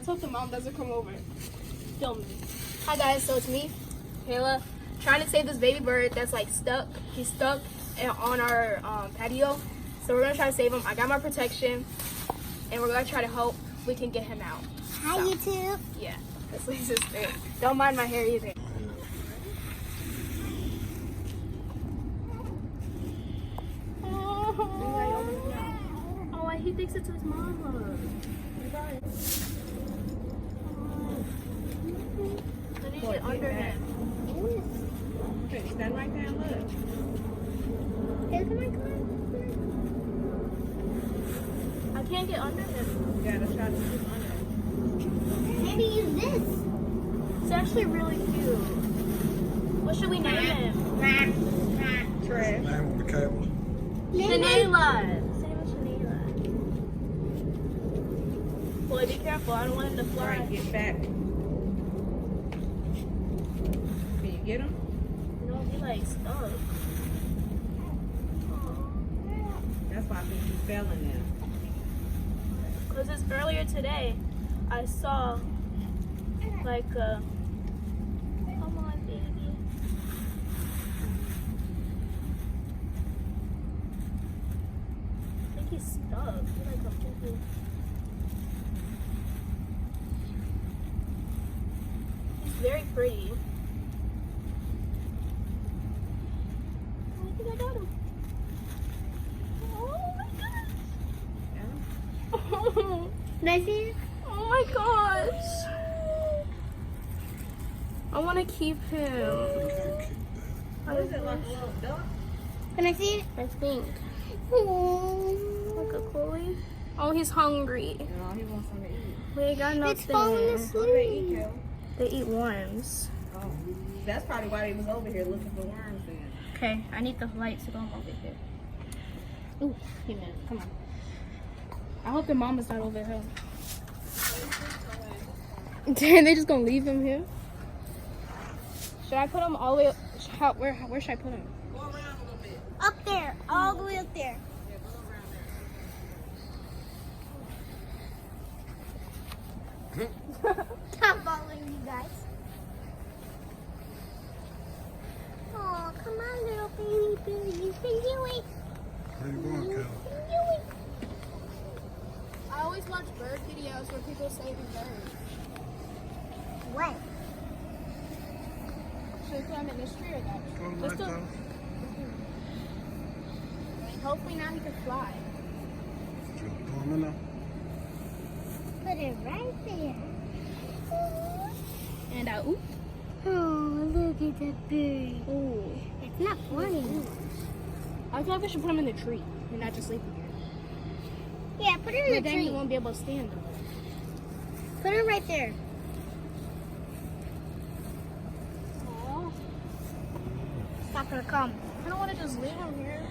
hope the mom doesn't come over. Film me. Hi guys, so it's me, Kayla, trying to save this baby bird that's like stuck. He's stuck on our patio. So we're gonna try to save him. I got my protection, and we're gonna try to hope we can get him out. Hi, So, YouTube. yeah, that's Lisa's thing. Don't mind my hair either. Oh, he thinks it's his mama. I need to get under him. Okay, stand right there and look. Here's my car. I can't get under him. You gotta try to keep under. Maybe use this. It's actually really cute. What should we name him? Trash. Name on the cable. Shanayla. Same as Shanayla. Boy, be careful. I don't want him to fly. Alright, get back. Can you get him? No, he like stuck. That's why I think he fell in there. Because it's earlier today, I saw like a. Come on, baby. I think he's stuck. He's like completely. He's very pretty. I think I got him. Oh my gosh. Can I see it? Oh my gosh. I want to keep him. What is it, like a little duck? Can I see it? I think. Oh. Look at Chloe. Oh, he's hungry. No, he wants something to eat. We ain't got nothing. It's falling What do they eat, asleep. Kel? They eat worms. Oh, that's probably why they was over here looking for worms then. Okay, I need the light to go over here. Ooh, hey man, come on. I hope the mama's not over here. They just gonna leave him here? Should I put him all the way? Where should I put him? Go around a little bit. Up there. All the way up there. Yeah, go around I'm following you guys. Oh, come on, little baby. You can do it. Where you going, You Cal? can do it. I always watch bird videos where people saving birds. When? Should we put him in this tree or that? Come Let's right do. down. Hopefully now he can fly. Put him in there. Put it right there. And oop. Oh, look at that bird. Ooh. It's not flying. I feel like we should put him in the tree and not just leave him here. Yeah, put it in But the then he tree. won't be able to stand on it. Put it right there. Aww. It's not gonna come. I don't want to just leave him here.